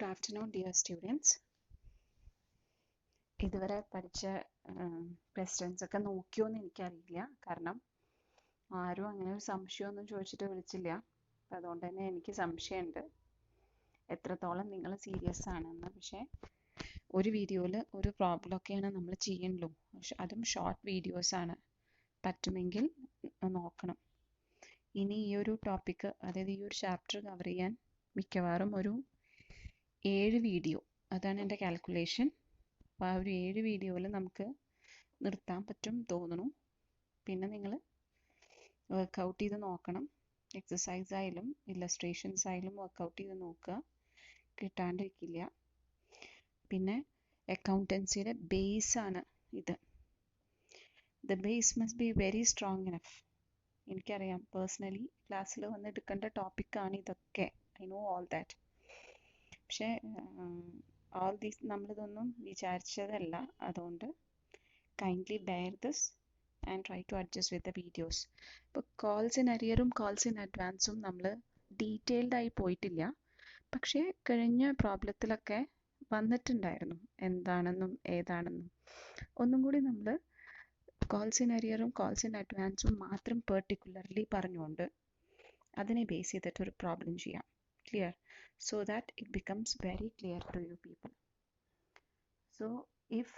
Good afternoon, dear students. ഇതുവരെ പഠിച്ച questions ഒക്കെ നോക്കിയോന്ന് എനിക്കറിയില്ല. കാരണം ആരും അങ്ങനെ ഒരു സംശയമൊന്നും ചോദിച്ചിട്ട് വിളിച്ചില്ല. അപ്പം അതുകൊണ്ട് തന്നെ എനിക്ക് സംശയമുണ്ട് എത്രത്തോളം നിങ്ങൾ സീരിയസ് ആണെന്ന്. പക്ഷേ ഒരു വീഡിയോയിൽ ഒരു പ്രോബ്ലം ഒക്കെയാണ് നമ്മൾ ചെയ്യുള്ളൂ. പക്ഷെ അതും ഷോർട്ട് വീഡിയോസ് ആണ്. പറ്റുമെങ്കിൽ നോക്കണം. ഇനി ഈ ഒരു ടോപ്പിക്ക്, അതായത് ഈ ഒരു ചാപ്റ്റർ കവർ ചെയ്യാൻ മിക്കവാറും ഒരു 7 വീഡിയോ, അതാണ് എൻ്റെ കാൽക്കുലേഷൻ. അപ്പോൾ ആ ഒരു 7 വീഡിയോയിൽ നമുക്ക് നിർത്താൻ പറ്റും തോന്നുന്നു. പിന്നെ നിങ്ങൾ വർക്കൗട്ട് ചെയ്ത് നോക്കണം. എക്സസൈസ് ആയാലും ഇല്ലസ്ട്രേഷൻസ് ആയാലും വർക്കൗട്ട് ചെയ്ത് നോക്കുക, കിട്ടാണ്ടിരിക്കില്ല. പിന്നെ അക്കൗണ്ടൻസിയുടെ ബേസ് ആണ് ഇത്. The base must be very strong enough. എനിക്കറിയാം, പേഴ്സണലി ക്ലാസ്സിൽ വന്ന് എടുക്കേണ്ട ടോപ്പിക്കാണ് ഇതൊക്കെ. I know all that. പക്ഷേ ഓൾ ദീസ് നമ്മളിതൊന്നും വിചാരിച്ചതല്ല. അതുകൊണ്ട് kindly bear this and try to adjust with the videos. ഇപ്പോൾ കോൾസ് ഇൻ അരിയറും കോൾസ് ഇൻ അഡ്വാൻസും നമ്മൾ ഡീറ്റെയിൽഡ് ആയി പോയിട്ടില്ല. പക്ഷേ കഴിഞ്ഞ പ്രോബ്ലത്തിലൊക്കെ വന്നിട്ടുണ്ടായിരുന്നു എന്താണെന്നും ഏതാണെന്നും. ഒന്നും കൂടി നമ്മൾ കോൾസ് ഇൻ അരിയറും കോൾസ് ഇൻ അഡ്വാൻസും മാത്രം പെർട്ടിക്കുലർലി പറഞ്ഞുകൊണ്ട് അതിനെ ബേസ് ചെയ്തിട്ട് ഒരു പ്രോബ്ലം ചെയ്യാം. Clear, so that it becomes very clear to you people. So if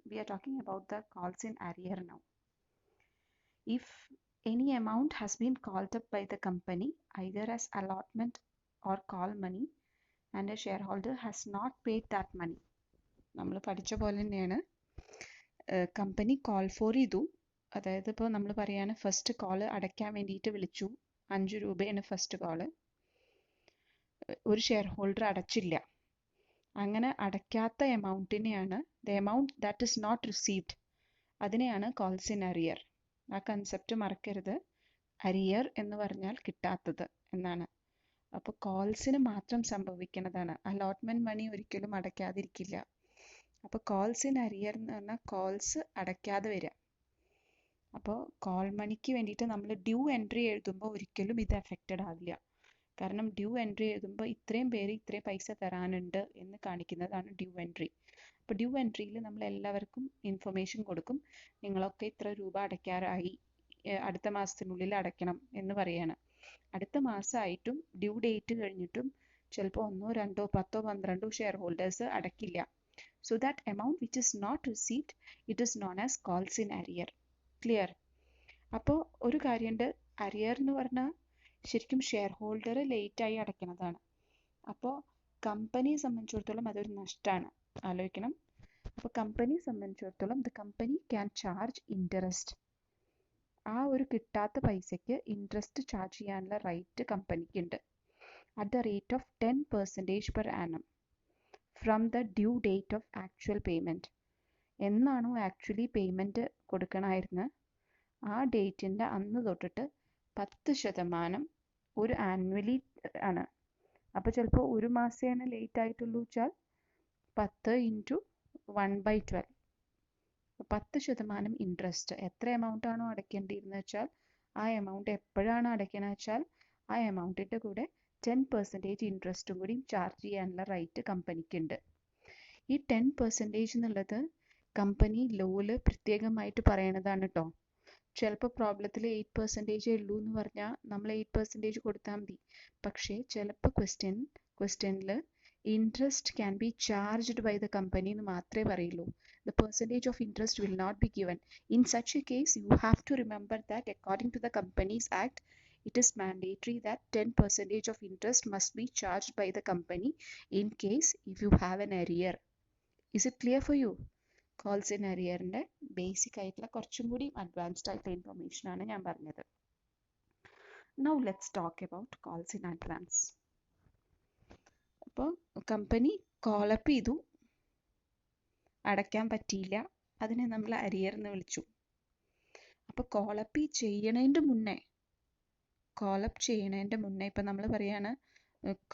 we are talking about the calls in arrear now, if any amount has been called up by the company either as allotment or call money and a shareholder has not paid that money, നമ്മൾ പഠിച്ച പോലെ തന്നെയാണ്. Company call for ചെയ്തു. അതായത് ഇപ്പോൾ നമ്മൾ പറയാണ് first call അടയ്ക്കാൻ വേണ്ടിയിട്ട് വിളിച്ചു. 5 രൂപയാണ് ഫസ്റ്റ് കോള്. ഒരു ഷെയർ ഹോൾഡർ അടച്ചില്ല. അങ്ങനെ അടയ്ക്കാത്ത എമൗണ്ടിനെയാണ് the amount that is not received, അതിനെയാണ് കോൾസ് ഇൻ അരിയർ. ആ കൺസെപ്റ്റ് മറക്കരുത്. അരിയർ എന്ന് പറഞ്ഞാൽ കിട്ടാത്തത് എന്നാണ്. അപ്പോൾ കോൾസിന് മാത്രം സംഭവിക്കുന്നതാണ്. അലോട്ട്മെന്റ് മണി ഒരിക്കലും അടയ്ക്കാതിരിക്കില്ല. അപ്പോൾ കോൾസ് ഇൻ അരിയർ എന്ന് പറഞ്ഞാൽ കോൾസ് അടയ്ക്കാതെ വരിക. അപ്പോൾ കോൾ മണിക്ക് വേണ്ടിയിട്ട് നമ്മൾ ഡ്യൂ എൻട്രി എഴുതുമ്പോൾ ഒരിക്കലും ഇത് എഫക്റ്റഡ് ആവില്ല. കാരണം ഡ്യൂ എൻട്രി എഴുതുമ്പോൾ ഇത്രയും പേര് ഇത്രയും പൈസ തരാനുണ്ട് എന്ന് കാണിക്കുന്നതാണ് ഡ്യൂ എൻട്രി. അപ്പോൾ ഡ്യൂ എൻട്രിയിൽ നമ്മൾ എല്ലാവർക്കും ഇൻഫർമേഷൻ കൊടുക്കും, നിങ്ങളൊക്കെ ഇത്ര രൂപ അടയ്ക്കാറായി, അടുത്ത മാസത്തിനുള്ളിൽ അടയ്ക്കണം എന്ന് പറയാണ്. അടുത്ത മാസമായിട്ടും ഡ്യൂ ഡേറ്റ് കഴിഞ്ഞിട്ടും ചിലപ്പോൾ 1, 2, 10, 12 ഷെയർ ഹോൾഡേഴ്സ് അടയ്ക്കില്ല. So that amount which is not received it is known as calls in arrear. Clear? അപ്പോൾ ഒരു കാര്യമുണ്ട്, അരിയർ എന്ന് പറഞ്ഞാൽ ശരിക്കും ഷെയർ ഹോൾഡർ ലേറ്റായി അടയ്ക്കുന്നതാണ്. അപ്പോൾ കമ്പനിയെ സംബന്ധിച്ചിടത്തോളം അതൊരു നഷ്ടമാണ്. ആലോചിക്കണം. അപ്പോൾ കമ്പനിയെ സംബന്ധിച്ചിടത്തോളം the company can charge interest. ആ ഒരു കിട്ടാത്ത പൈസയ്ക്ക് ഇൻട്രസ്റ്റ് ചാർജ് ചെയ്യാനുള്ള റൈറ്റ് കമ്പനിക്ക് ഉണ്ട്. At the rate of 10% per annum from the due date of actual payment. എന്നാണോ ആക്ച്വലി പേയ്മെൻറ്റ് കൊടുക്കണമായിരുന്നത് ആ ഡേറ്റിൻ്റെ അന്ന് തൊട്ടിട്ട് 10% ഒരു ആനുവലി ആണ്. അപ്പോൾ ചിലപ്പോൾ ഒരു മാസമാണ് ലേറ്റ് ആയിട്ടുള്ളൂ വെച്ചാൽ 10 × 1/12, 10% ഇൻട്രസ്റ്റ്. എത്ര എമൗണ്ട് ആണോ അടയ്ക്കേണ്ടിയിരുന്നത് വെച്ചാൽ ആ എമൗണ്ട് എപ്പോഴാണ് അടയ്ക്കണമെന്ന് വെച്ചാൽ ആ എമൗണ്ടിൻ്റെ കൂടെ 10% ഇൻട്രസ്റ്റും കൂടി ചാർജ് ചെയ്യാനുള്ള റൈറ്റ് കമ്പനിക്കുണ്ട്. ഈ 10% എന്നുള്ളത് കമ്പനി ലോയിൽ പ്രത്യേകമായിട്ട് പറയണതാണ് കേട്ടോ. ചിലപ്പോൾ പ്രോബ്ലത്തിൽ 8% ഉള്ളൂ എന്ന് പറഞ്ഞാൽ നമ്മൾ 8% കൊടുത്താൽ മതി. പക്ഷേ ചിലപ്പോൾ ക്വസ്റ്റ്യനിൽ interest can be charged by the company എന്ന് മാത്രമേ പറയുള്ളൂ. The percentage of interest will not be given. In such a case you have to remember that according to the Companies Act it is mandatory that 10% of interest must be charged by the company in case if you have an arrear. Is it clear for you? Calls in അരിയറിൻ്റെ basic ആയിട്ടുള്ള കുറച്ചും കൂടി advanced ആയിട്ടുള്ള information ആണ് ഞാൻ പറഞ്ഞത്. Now let's talk about calls in advance. അപ്പോൾ company call up ചെയ്തു, അടയ്ക്കാൻ പറ്റിയില്ല, അതിനെ നമ്മൾ അരിയർ എന്ന് വിളിച്ചു. അപ്പോൾ കോളപ്പ് ചെയ്യണതിൻ്റെ മുന്നേ ഇപ്പം നമ്മൾ പറയാണ്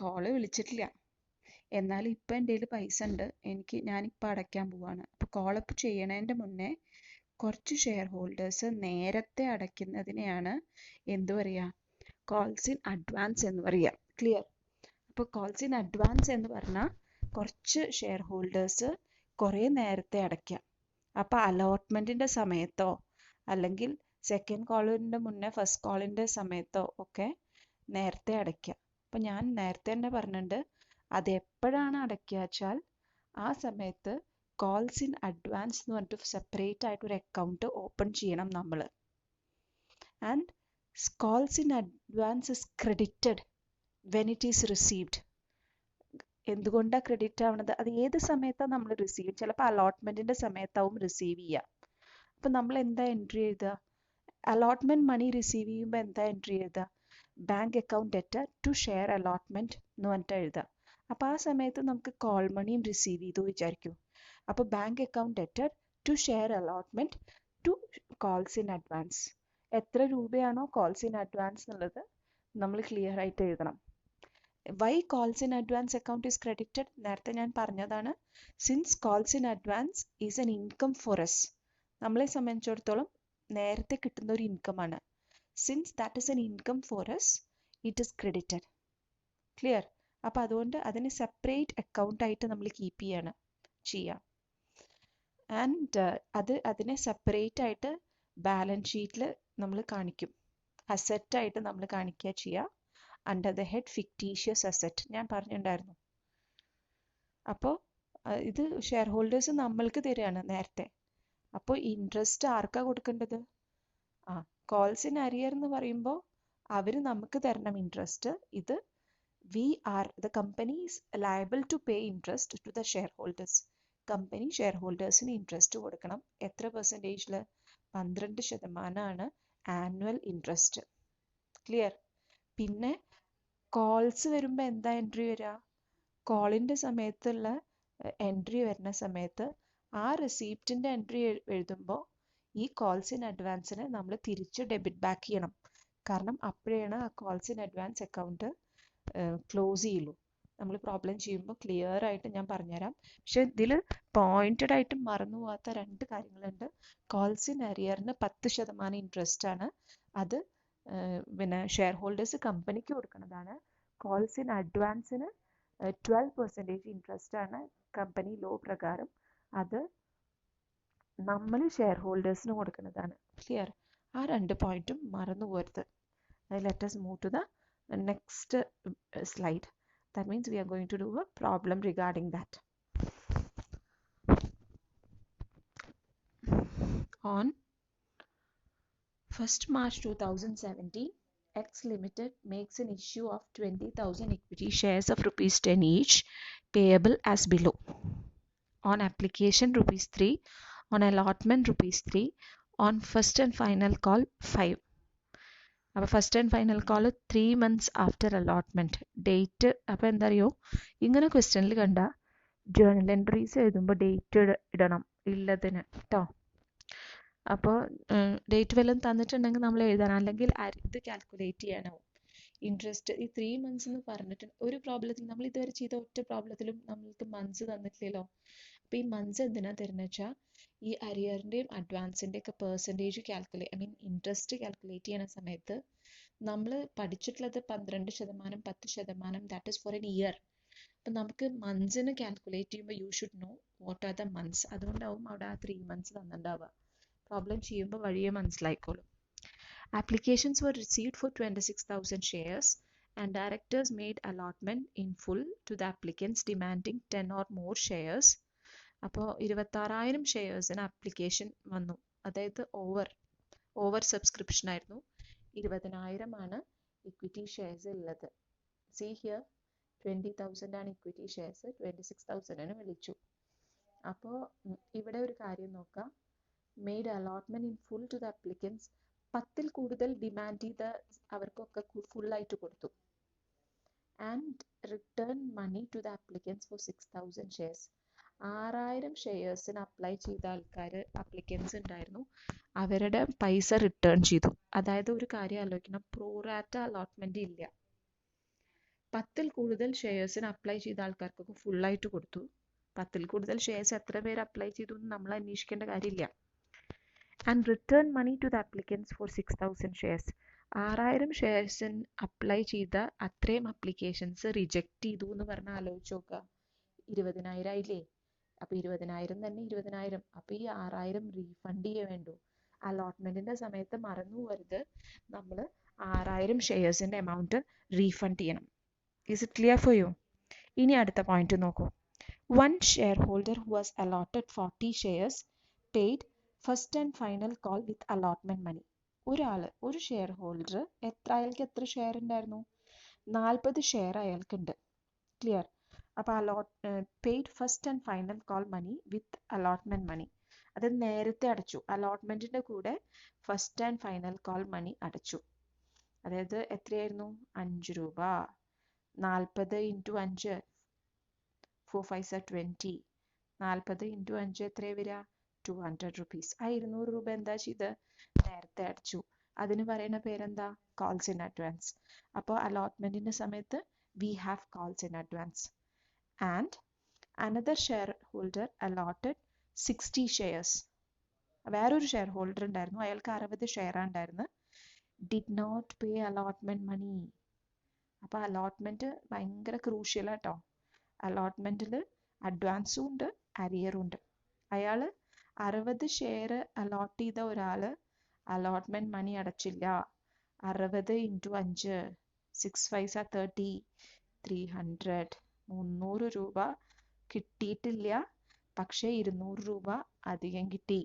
കോള് വിളിച്ചിട്ടില്ല, എന്നാലും ഇപ്പം എൻ്റെ കയ്യിൽ പൈസ ഉണ്ട്, ഞാനിപ്പോൾ അടയ്ക്കാൻ പോവാണ്. അപ്പോൾ കോളപ്പ് ചെയ്യണതിൻ്റെ മുന്നേ കുറച്ച് ഷെയർ ഹോൾഡേഴ്സ് നേരത്തെ അടയ്ക്കുന്നതിനെയാണ് എന്ത് പറയുക, കോൾസ് ഇൻ അഡ്വാൻസ് എന്ന് പറയുക. ക്ലിയർ? അപ്പോൾ കോൾസ് ഇൻ അഡ്വാൻസ് എന്ന് പറഞ്ഞാൽ കുറച്ച് ഷെയർ ഹോൾഡേഴ്സ് കുറേ നേരത്തെ അടയ്ക്കാം. അപ്പോൾ അലോട്ട്മെൻറ്റിൻ്റെ സമയത്തോ അല്ലെങ്കിൽ സെക്കൻഡ് കോളിൻ്റെ മുന്നേ ഫസ്റ്റ് കോളിൻ്റെ സമയത്തോ ഒക്കെ നേരത്തെ അടയ്ക്കുക. അപ്പോൾ ഞാൻ നേരത്തെ തന്നെ പറഞ്ഞിട്ടുണ്ട്, അത് എപ്പോഴാണ് അടയ്ക്കുക വെച്ചാൽ ആ സമയത്ത് കോൾസ് ഇൻ അഡ്വാൻസ് എന്ന് പറഞ്ഞിട്ട് സെപ്പറേറ്റ് ആയിട്ട് ഒരു അക്കൗണ്ട് ഓപ്പൺ ചെയ്യണം നമ്മൾ. And calls in advance is credited when it is received. എന്തുകൊണ്ടാണ് ക്രെഡിറ്റ് ആവണത്? അത് ഏത് സമയത്താണ് നമ്മൾ റിസീവ്, ചിലപ്പോൾ അലോട്ട്മെൻറ്റിൻ്റെ സമയത്താവും റിസീവ് ചെയ്യുക. അപ്പം നമ്മൾ എന്താ എൻട്രി എഴുതുക? അലോട്ട്മെൻറ്റ് മണി റിസീവ് ചെയ്യുമ്പോൾ എന്താ എൻട്രി എഴുതുക? Bank account debtor to share allotment എന്ന് പറഞ്ഞിട്ട് എഴുതുക. അപ്പോൾ ആ സമയത്ത് നമുക്ക് കോൾ മണിയും റിസീവ് ചെയ്തു വിചാരിക്കും. അപ്പോൾ bank account debtor to share allotment to calls in advance. എത്ര രൂപയാണോ കോൾസ് ഇൻ അഡ്വാൻസ് എന്നുള്ളത് നമ്മൾ ക്ലിയർ ആയിട്ട് എഴുതണം. Why calls in advance account is credited? നേരത്തെ ഞാൻ പറഞ്ഞതാണ്, since calls in advance is an income for us. നമ്മളെ സംബന്ധിച്ചിടത്തോളം നേരത്തെ കിട്ടുന്ന ഒരു ഇൻകമാണ്. Since that is an income for us, it is credited. Clear? അപ്പോൾ അതുകൊണ്ട് അതിന് സെപ്പറേറ്റ് അക്കൗണ്ട് ആയിട്ട് നമ്മൾ കീപ്പ് ചെയ്യുക. ആൻഡ് അതിനെ സെപ്പറേറ്റ് ആയിട്ട് ബാലൻസ് ഷീറ്റിൽ നമ്മൾ കാണിക്കും, അസെറ്റായിട്ട് നമ്മൾ കാണിക്കുക ചെയ്യുക. Under the head fictitious asset ഞാൻ പറഞ്ഞിട്ടുണ്ടായിരുന്നു. അപ്പോൾ ഇത് ഷെയർ ഹോൾഡേഴ്സ് നമ്മൾക്ക് തരികയാണ് നേരത്തെ. അപ്പോൾ ഇൻട്രസ്റ്റ് ആർക്കാ കൊടുക്കേണ്ടത്? കോൾസ് ഇൻ അരിയർ എന്ന് പറയുമ്പോൾ അവർ നമുക്ക് തരണം ഇൻട്രസ്റ്റ്. ഇത് the company is liable to pay interest to the shareholders. Company share ഹോൾഡേഴ്സിന് ഇൻട്രസ്റ്റ് കൊടുക്കണം. എത്ര പെർസെൻറ്റേജിൽ? 12% ആനുവൽ ഇൻട്രസ്റ്റ്. ക്ലിയർ? പിന്നെ കോൾസ് വരുമ്പോൾ എന്താ എൻട്രി വരിക? കോളിൻ്റെ സമയത്തുള്ള എൻട്രി വരുന്ന സമയത്ത് ആ റെസീപ്റ്റിൻ്റെ എൻട്രി എഴുതുമ്പോൾ ഈ കോൾസ് ഇൻ അഡ്വാൻസിനെ നമ്മൾ തിരിച്ച് ഡെബിറ്റ് ബാക്ക് ചെയ്യണം. കാരണം അപ്പോഴാണ് ആ calls in advance account close ചെയ്യുള്ളൂ. നമ്മൾ പ്രോബ്ലം ചെയ്യുമ്പോൾ ക്ലിയർ ആയിട്ട് ഞാൻ പറഞ്ഞുതരാം. പക്ഷെ ഇതിൽ പോയിന്റഡ് ആയിട്ട് മറന്നു പോകാത്ത 2 കാര്യങ്ങളുണ്ട്. കോൾസ് ഇൻ അരിയറിന് 10% ഇൻട്രസ്റ്റ് ആണ്. അത് പിന്നെ ഷെയർ ഹോൾഡേഴ്സ് കമ്പനിക്ക് കൊടുക്കുന്നതാണ്. കോൾസ് ഇൻ അഡ്വാൻസിന് 12% ഇൻട്രസ്റ്റ് ആണ് കമ്പനി ലോ പ്രകാരം. അത് നമ്മൾ ഷെയർ ഹോൾഡേഴ്സിന് കൊടുക്കുന്നതാണ്. ക്ലിയർ? ആ 2 പോയിന്റും മറന്നു പോകരുത്. Let us move to the next slide. That means we are going to do a problem regarding that. On 1st March 2017, X Limited makes an issue of 20,000 equity shares of rupees 10 each, payable as below. On application rupees 3, on allotment rupees 3, on first and final call 5. അപ്പോൾ first and final call 3 months after allotment date. അപ്പോൾ എന്താ അറിയോ, ഇങ്ങനെ ക്വസ്റ്റ്യനിൽ കണ്ട journal entries എഴുതുമ്പോൾ date ഇടണം ഉള്ളതിന് കേട്ടോ. അപ്പോൾ ഡേറ്റ് വല്ലതും തന്നിട്ടുണ്ടെങ്കിൽ നമ്മൾ എഴുതണം, അല്ലെങ്കിൽ ഇത് കാൽക്കുലേറ്റ് ചെയ്യാനാവും. ഇൻട്രസ്റ്റ് ഈ 3 months എന്ന് പറഞ്ഞിട്ട് ഒരു പ്രോബ്ലത്തിൽ നമ്മൾ ഇതുവരെ ചെയ്ത ഒറ്റ പ്രോബ്ലത്തിലും നമ്മൾക്ക് മന്ത്സ് തന്നിട്ടില്ലല്ലോ. അപ്പോൾ ഈ മന്ത്സ് എന്തിനാ തരുന്നത് വെച്ചാൽ ഈ അരിയറിൻ്റെയും അഡ്വാൻസിൻ്റെയൊക്കെ പെർസെൻറ്റേജ് ഇൻട്രസ്റ്റ് കാൽക്കുലേറ്റ് ചെയ്യുന്ന സമയത്ത് നമ്മൾ പഠിച്ചിട്ടുള്ളത് 12%, 10%, that is for an year. അപ്പം നമുക്ക് മന്ത്സിന് കാൽക്കുലേറ്റ് ചെയ്യുമ്പോൾ you should know what are the months. അതുകൊണ്ടാവും അവിടെ ആ 3 months തന്നിട്ടുണ്ടാവുക. പ്രോബ്ലം ചെയ്യുമ്പോൾ വഴിയെ മനസ്സിലായിക്കോളും. Applications were received for 26,000 shares and directors made allotment in full to the applicants demanding 10 or more shares. അപ്പോൾ 26,000 ഷെയർസിന് ആപ്ലിക്കേഷൻ വന്നു. അതായത് ഓവർ സബ്സ്ക്രിപ്ഷൻ ആയിരുന്നു. 20,000 ആണ് ഇക്വിറ്റി ഷെയർസ് ഉള്ളത്. സി ഹിയർ 20,000 ആണ് ഇക്വിറ്റി ഷെയർസ്, 26,000 വിളിച്ചു. അപ്പോൾ ഇവിടെ ഒരു കാര്യം നോക്കാം. Made allotment in full to the applicants. 10ൽ കൂടുതൽ ഡിമാൻഡ് ചെയ്ത അവർക്കൊക്കെ ഫുള്ളായിട്ട് കൊടുത്തു. And return money to the applicants for 6,000 shares. 6,000 ഷെയർസിന് അപ്ലൈ ചെയ്ത അപ്ലിക്കൻസ് ഉണ്ടായിരുന്നു. അവരുടെ പൈസ റിട്ടേൺ ചെയ്തു. അതായത് ഒരു കാര്യം ആലോചിക്കണം, പ്രോറാറ്റ അലോട്ട്മെന്റ് ഇല്ല. 10ൽ കൂടുതൽ ഷെയർസിന് അപ്ലൈ ചെയ്ത ആൾക്കാർക്കൊക്കെ ഫുള്ളായിട്ട് കൊടുത്തു. 10ൽ കൂടുതൽ ഷെയർസ് എത്ര പേര് അപ്ലൈ ചെയ്തു എന്ന് നമ്മൾ അന്വേഷിക്കേണ്ട കാര്യമില്ല. And return money to the applicants for 6,000 shares. 6000 ഷെയർസിന് അപ്ലൈ ചെയ്ത അത്രയും അപ്ലിക്കേഷൻസ് റിജക്റ്റ് ചെയ്തു എന്ന് പറഞ്ഞാൽ ആലോചിച്ച് നോക്കുക. 20,000 ആയില്ലേ? അപ്പോൾ 20,000 തന്നെ 20,000. അപ്പോൾ ഈ 6000 റീഫണ്ട് ചെയ്യേ വേണ്ടു. അലോട്ട്മെന്റിന്റെ സമയത്ത് മറന്നു പോകരുത്, നമ്മൾ 6000 ഷെയർസിന്റെ എമൗണ്ട് റീഫണ്ട് ചെയ്യണം. Is it clear for U? ഇനി അടുത്ത പോയിന്റ് നോക്കൂ. One shareholder who was allotted 40 shares paid first and final call with allotment money. ഒരു ഷെയർ ഹോൾഡർ അയാൾക്ക് എത്ര ഷെയർ ഉണ്ടായിരുന്നു? 40 ഷെയർ അയാൾക്കുണ്ട്. ക്ലിയർ? അപ്പോൾ paid first and final call money with allotment money. അത് നേരത്തെ അടച്ചു. അലോട്ട്മെന്റിന്റെ കൂടെ first and final call money അടച്ചു. അതായത് എത്രയായിരുന്നു? 5 രൂപ. 40 ഇൻറ്റു 5 4 5 are 20. 40 ഇൻറ്റു 5 എത്രയാണ് വരിക? 200 റുപ്പീസ്. ആ 200 രൂപ എന്താ ചെയ്ത്? നേരത്തെ അടച്ചു. അതിന് പറയുന്ന പേരെന്താ? Calls in advance. അപ്പോൾ അലോട്ട്മെന്റിന്റെ സമയത്ത് we have calls in advance. And another share holder allotted 60 shares. വേറൊരു ഷെയർ ഹോൾഡർ ഉണ്ടായിരുന്നു, അയാൾക്ക് 60 ഷെയർ ഉണ്ടായിരുന്നു. Did not pay allotment money. അപ്പോൾ അലോട്ട്മെന്റ് ഭയങ്കര ക്രൂഷ്യൽ ആട്ടോ. അലോട്ട്മെന്റിൽ അഡ്വാൻസും ഉണ്ട്, അരിയറും ഉണ്ട്. അയാൾ 60 ഷെയർ അലോട്ട് ചെയ്ത ഒരാൾ അലോട്ട്മെന്റ് മണി അടച്ചില്ല. 60 into 5 6 5 are 30. 300. 300 രൂപ കിട്ടിയിട്ടില്ല, പക്ഷേ 200 രൂപ അധികം കിട്ടി.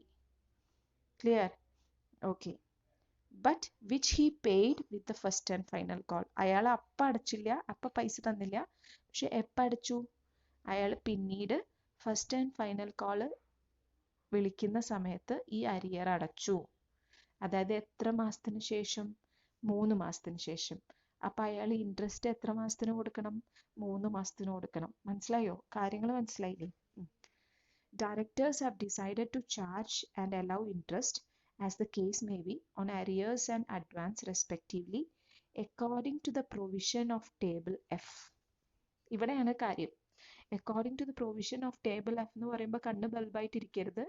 Clear? Okay. But which he paid with the first and final call. അയാൾ അപ്പം അടച്ചില്ല, അപ്പം പൈസ തന്നില്ല. പക്ഷെ എപ്പോൾ അടച്ചു? അയാൾ പിന്നീട് ഫസ്റ്റ് ആൻഡ് ഫൈനൽ കോള് വിളിക്കുന്ന സമയത്ത് ഈ അരിയർ അടച്ചു. അതായത് എത്ര മാസത്തിന് ശേഷം? 3 മാസത്തിന് ശേഷം. അപ്പം അയാൾ ഇൻട്രസ്റ്റ് എത്ര മാസത്തിന് കൊടുക്കണം? 3 മാസത്തിന് കൊടുക്കണം. മനസ്സിലായോ? കാര്യങ്ങൾ മനസ്സിലായില്ലേ? Directors have decided to charge and allow interest, as the case may be, on arrears and advance respectively, according to the provision of table F. ഇവിടെയാണ് കാര്യം. According to the provision of table F എന്ന് പറയുമ്പോൾ കണ്ണ് ബൾബായിട്ടിരിക്കരുത്.